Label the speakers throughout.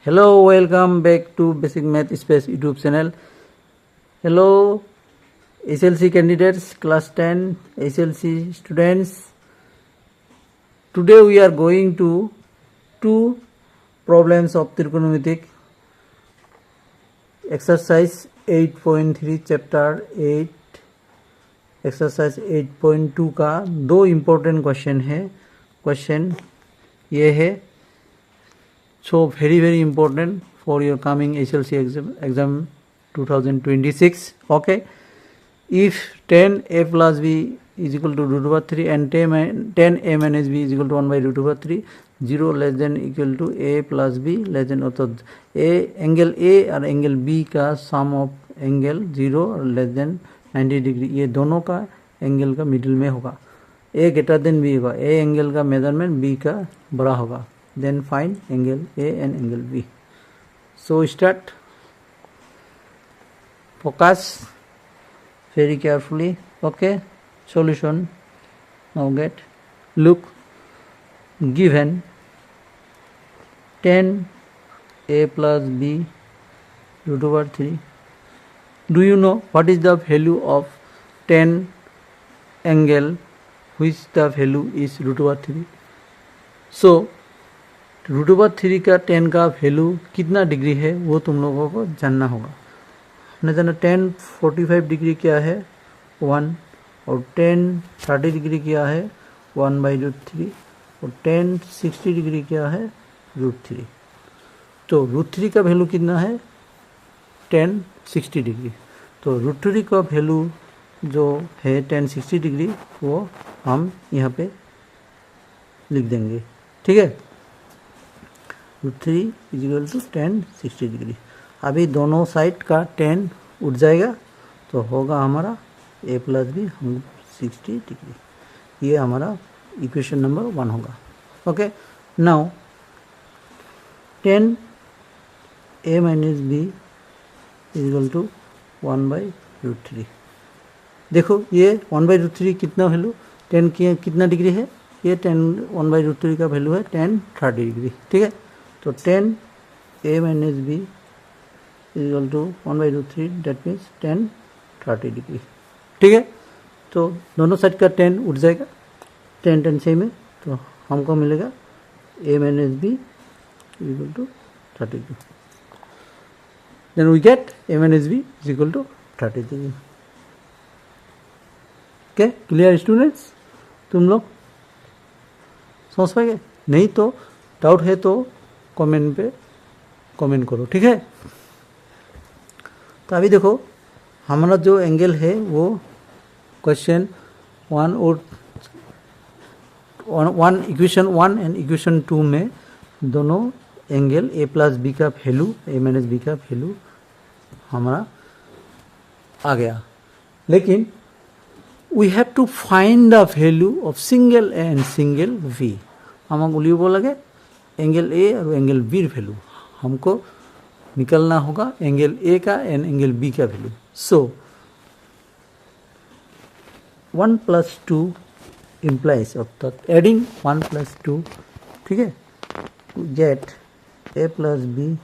Speaker 1: Hello, welcome back to Basic Math Space YouTube channel. Hello, SLC candidates, class 10, SLC students. Today we are going to two problems of trigonometric exercise 8.3 chapter 8 exercise 8.2 का दो important question है. Question ये है, so very important for your coming SLC exam 2026. Okay, if 10a plus b is equal to root over 3 and 10a minus b is equal to 1 by root over 3, 0 less than equal to a plus b less than, अर्थात angle a और angle b का सम of angle 0 और less than 90 degree, ये दोनों का angle का middle में होगा. a ग्रेटर देन b होगा, a एंगल का मेजरमेंट b का बड़ा होगा. Then find angle A and angle B. So start. Focus very carefully. Okay. Solution. Now get. Look. Given 10 A plus B root over 3. Do you know what is the value of 10 angle which the value is root over 3? So root over 3 का 10 का value कितना degree है वो तुम लोगों को जानना होगा. हमने जाना 10 45 डिग्री क्या है 1, और 10 30 डिग्री क्या है 1 बाई रूट 3, और 10 60 डिग्री क्या है रूट 3. तो रूट 3 का वैल्यू कितना है 10 60 डिग्री. तो रूट 3 का वैल्यू जो है 10 60 डिग्री वो हम यहाँ पे लिख देंगे. ठीक है, root 3 is equal to 10 60 degree. अभी दोनों साइड का 10 उठ जाएगा तो होगा हमारा a प्लस बी हम 60 डिग्री. ये हमारा इक्वेशन नंबर 1 होगा. Okay, now 10 a minus B is equal to 1 by root 3. देखो ये 1 बाई रूट 3 कितना वैल्यू 10 की कितना डिग्री है, ये 1 बाई रूट 3 का वैल्यू है 10 30 डिग्री. ठीक है, तो 10 a minus B is equal to 1 by root 3, that means 10 30 degree. ठीक है, तो दोनों साइड का 10 उठ जाएगा 10 10 से में, तो हमको मिलेगा a minus B is equal to 30 degree. Then we get a minus B is equal to 30 degree. Okay, clear students? तुम लोग समझ पाएंगे? नहीं तो डाउट है तो कमेंट पे कमेंट करो. ठीक है, तो अभी देखो हमारा जो एंगल है वो क्वेश्चन 1 और 1 इक्वेशन 1 एंड इक्वेशन 2 में दोनों एंगल a प्लस बी का वैल्यू a माइनस बी का वैल्यू हमारा आ गया. लेकिन we have to find the value of single a and single v. हमें बोलिए बोला गया एंगल ए और एंगल बी वैल्यू हमको निकलना होगा, एंगल ए का एंड एंगल बी का वैल्यू. सो 1 प्लस 2 इम्प्लाइज, अर्थात एडिंग 1 प्लस 2. ठीक है, get A plus B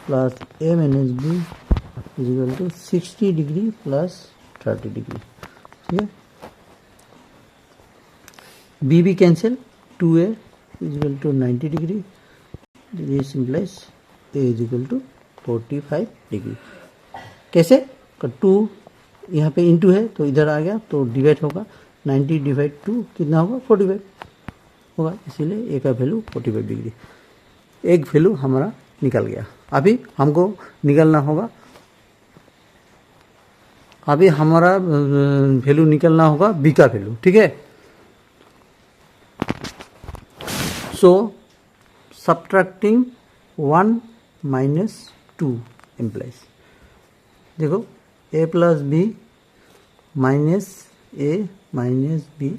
Speaker 1: plus A minus B is equal to 60 degree plus 30 degree. ठीक है, बी भी cancel, 2a is equal to 90 degree. This implies a is equal to 45 degree. कैसे? 2 यहाँ पे into है तो इधर आ गया तो डिवाइड होगा, 90 डिवाइड 2 कितना होगा 45 होगा, इसीलिए a का वैल्यू 45 डिग्री. एक वैल्यू हमारा निकल गया. अभी हमको निकलना होगा, अभी हमारा वैल्यू निकलना होगा b का वैल्यू. ठीक है, so subtracting 1 minus 2 implies, देखो a plus b minus a minus b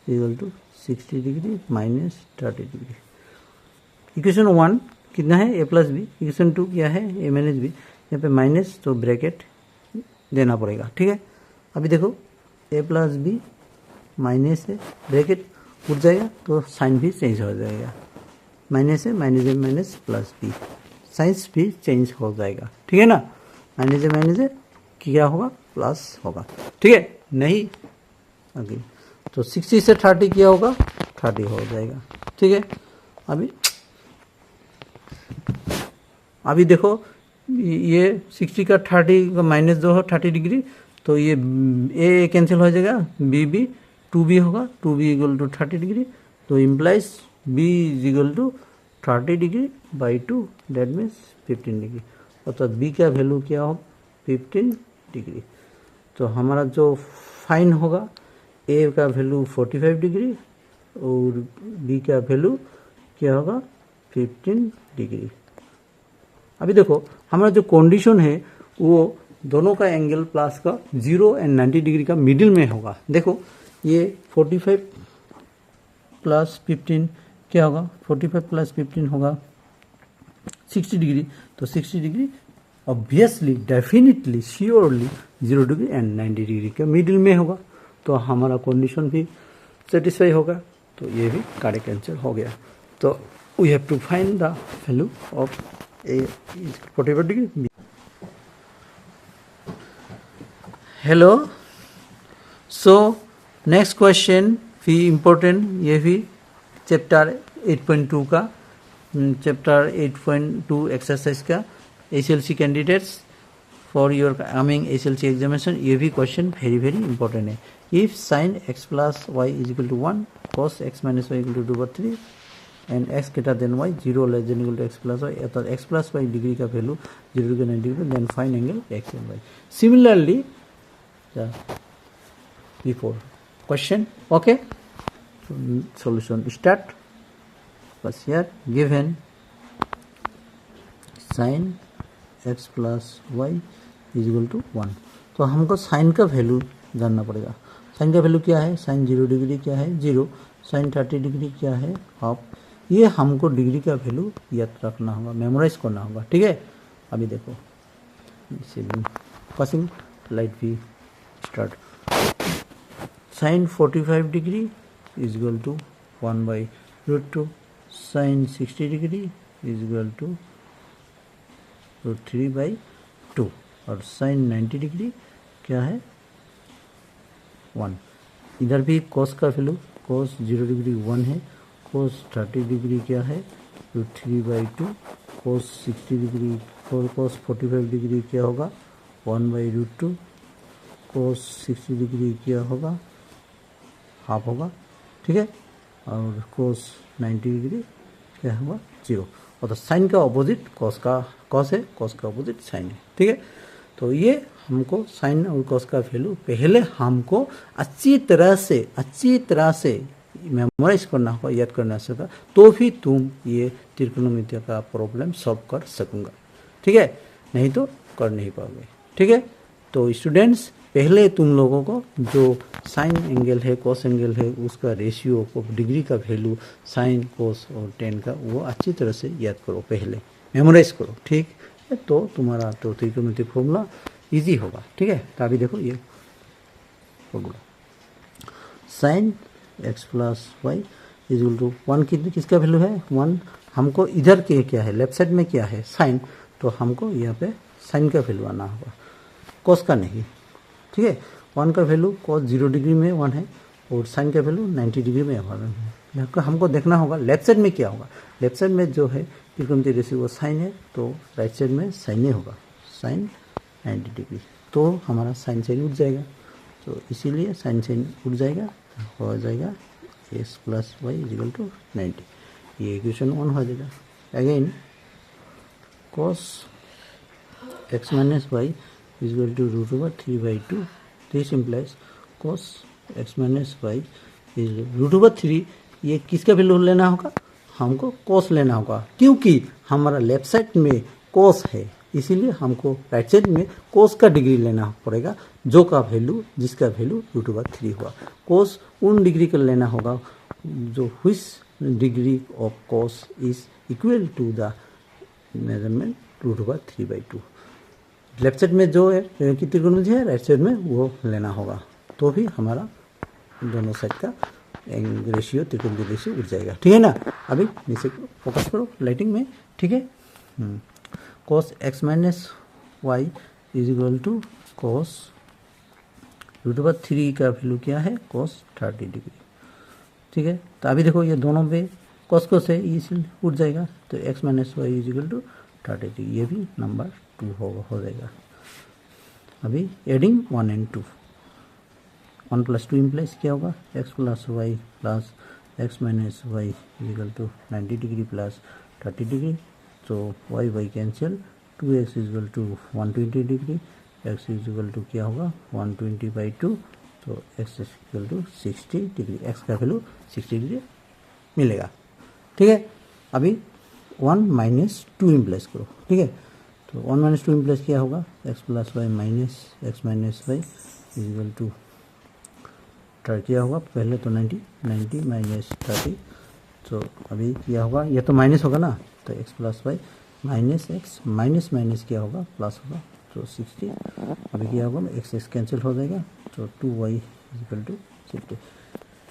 Speaker 1: equal to 60 degree minus 30 degree. Equation 1 कितना है a plus b, इक्वेशन 2 क्या है a minus b. यहाँ पे माइनस तो ब्रैकेट देना पड़ेगा. ठीक है, अभी देखो a plus b माइनस है, ब्रैकेट उठ जाएगा तो साइन भी चेंज हो जाएगा, माइनस है माइनस ए माइनस प्लस बी साइंस भी चेंज हो जाएगा, ठीक है ना। माइनस क्या होगा, प्लस होगा, ठीक है। नहीं आगे तो 60 से 30 क्या होगा, 30 हो जाएगा, ठीक है। अभी देखो ये 60 का 30 का माइनस 2 है 30 डिग्री, तो ये ए कैंसिल हो जाएगा, बी बी 2b होगा, 2b इक्वल टू 30 डिग्री, तो implies b is equal to 30 degree by 2, that means 15 degree, अर्थात b का वैल्यू क्या होगा, 15 डिग्री। तो हमारा जो फाइन होगा, a का वैल्यू 45 डिग्री और b का वैल्यू क्या होगा, 15 डिग्री। अभी देखो हमारा जो कंडीशन है वो दोनों का एंगल प्लस का 0 एंड 90 डिग्री का मिडिल में होगा। देखो ये 45 प्लस 15 क्या होगा, 45 प्लस 15 होगा 60 डिग्री, तो 60 degree obviously definitely surely 0 degree and 90 degree का मिडिल में होगा, तो हमारा कंडीशन भी सेटिस्फाई होगा, तो ये भी करेक्ट आंसर हो गया। तो we have to find the value of A is 45 degree. Hello. So next question भी important, ये भी चैप्टर 8.2 का, चैप्टर 8.2 एक्सरसाइज का SLC candidates for your coming SLC examination, ये भी क्वेश्चन वेरी वेरी इंपॉर्टेंट है। If sine x plus Y is equal to 1 cos x minus Y equal to 2/3 and x greater than y 0 less than equal to x plus Y, अर्थात x plus Y degree का value 0 degree 90 degree, then find angle x and y। Similarly before question, okay, solution start. बस यार given sine x plus Y is equal to 1, तो हमको sign का value जानना पड़ेगा। Sign का वैल्यू क्या है, साइन 0 डिग्री क्या है 0, साइन 30 डिग्री क्या है हाफ, ये हमको डिग्री का वैल्यू याद रखना होगा, मेमोराइज करना होगा, ठीक है। अभी देखो पासिंग लाइट भी start, sine 45 degree is equal to 1/√2, sine 60 degree is equal to √3/2, और साइन 90 डिग्री क्या है 1। इधर भी cos का वैल्यू, cos 0 डिग्री 1 है, cos 30 डिग्री क्या है √3/2, cos 60 डिग्री cos 45 डिग्री क्या होगा 1/√2, cos 60 डिग्री क्या होगा हाफ होगा, ठीक है, और cos 90 डिग्री क्या होगा 0, और तो साइन का ऑपोजिट cos है, cos का ऑपोजिट साइन है, ठीक है। तो ये हमको साइन और cos का वैल्यू पहले हमको अच्छी तरह से मेमोराइज करना होगा, याद करना होगा, तो भी तुम ये त्रिकोणमिति का प्रॉब्लम सॉल्व कर सकूंगा, ठीक है, नहीं तो कर नहीं पाओगे, ठीक है। तो स्टूडेंट्स पहले तुम लोगों को जो साइन एंगल है cos एंगल है उसका रेशियो को डिग्री का वैल्यू साइन cos और tan का वो अच्छी तरह से याद करो, पहले मेमोराइज करो, ठीक है, तो तुम्हारा तो त्रिकोणमिति फॉर्मूला इजी होगा, ठीक है। तो अभी देखो ये formula sine x plus Y is equal to 1 किसका वैल्यू है 1, हमको इधर के क्या है लेफ्ट साइड में क्या है साइन, तो हमको यहाँ पे साइन का वैल्यू आना होगा, cos का नहीं, ठीक है। 1 का वैल्यू cos 0 डिग्री में 1 है और साइन का वैल्यू 90 डिग्री में 1 है। हमको देखना होगा लेफ्ट साइड में क्या होगा, लेफ्ट साइड में जो है त्रिकोणमिति रेशियो वो साइन है, तो राइट साइड में साइन ही होगा, साइन 90 डिग्री, तो हमारा साइन उठ जाएगा, तो इसीलिए साइन उठ जाएगा, हो जाएगा x plus Y is equal to 90, ये इक्वेशन 1 हो जाएगा। Again cos x minus Y is equal to √3/2, this implies cos x minus Y is √3, ये किसका वैल्यू लेना होगा, हमको cos लेना होगा, क्योंकि हमारा लेफ्ट साइड में cos है, इसीलिए हमको राइट साइड में cos का डिग्री लेना पड़ेगा, जो का वैल्यू जिसका वैल्यू √3 हुआ। cos उन डिग्री का लेना होगा जो which degree of cos is equal to the measurement √3/2। Left side में जो है कि त्रिकोणमिति है, राइट साइड में वो लेना होगा, तो भी हमारा दोनों साइड का रेशियो त्रिकोणमिति रेशियो उठ जाएगा, ठीक है ना। अभी नीचे फोकस करो लाइटिंग में, ठीक है। cos x minus Y is equal to cos √3 का वैल्यू क्या है cos 30 डिग्री। ठीक है, तो अभी देखो ये दोनों पे cos cos है, ये उठ जाएगा, तो x minus Y is equal to 30 degree, ये भी नंबर 2 हो जाएगा। अभी एडिंग 1 and 2, 1 + 2 इम्प्लाइज क्या होगा x + y plus x minus Y is equal to 90 degree plus 30 degree, तो y cancel, 2x is equal to 120 degree, x is equal to क्या होगा 120/2, तो x is equal to 60 degree, x का value 60 degree मिलेगा। ठीक है, अभी 1 - 2 implies करो। ठीक है, तो 1 - 2 इम्प्लाइज क्या होगा x + y minus x minus Y is equal to क्या होगा, पहले तो 90 माइनस 30, तो अभी क्या होगा, ये तो माइनस होगा ना, तो x + y minus x minus minus क्या होगा प्लस होगा, तो 60, अभी क्या होगा x कैंसिल हो जाएगा, तो 2y इक्वल टू 60।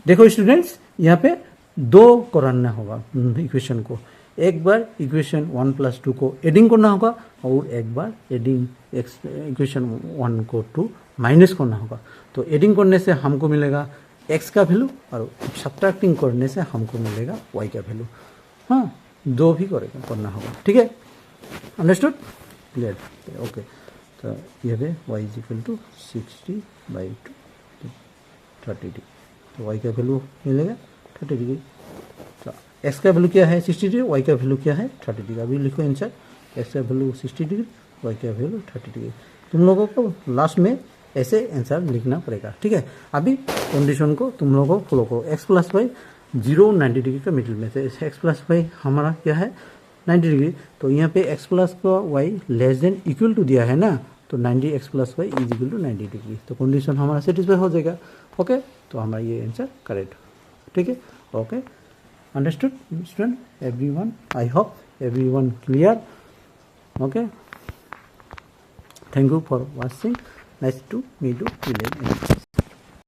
Speaker 1: देखो स्टूडेंट्स, यहाँ पे 2 करना होगा इक्वेशन को, एक बार इक्वेशन 1 + 2 को एडिंग करना होगा और एक बार एडिंग इक्वेशन 1 को 2 माइनस करना होगा। तो एडिंग करने से हमको मिलेगा x का वैल्यू और सब्ट्रैक्टिंग करने से हमको मिलेगा y का वैल्यू। हाँ, 2 भी करना होगा। ठीक है, अंडरस्टूड, क्लियर, ओके। तो ये है y is equal to 60/2, 30 degree, तो y का वैल्यू मिलेगा 30 डिग्री। तो x का वैल्यू क्या है 60 डिग्री, y का वैल्यू क्या है 30 डिग्री। अभी लिखो आंसर, x का वैल्यू 60 डिग्री, y का वैल्यू 30 डिग्री। तुम लोगों को लास्ट में ऐसे आंसर लिखना पड़ेगा। ठीक है, अभी कंडीशन को तुम लोगों को फॉलो करो, x + y 0 90 डिग्री का मिडिल में से x + y हमारा क्या है 90 डिग्री, तो यहाँ पे x + y less than equal to दिया है ना, तो 90 x + y is equal to 90 degree, तो कंडीशन हमारा सेटिस्फाई हो जाएगा। ओके, तो हमारा ये आंसर करेक्ट। ठीक है, okay, understood student everyone, I hope everyone clear. Okay, thank you for watching, nice to meet you.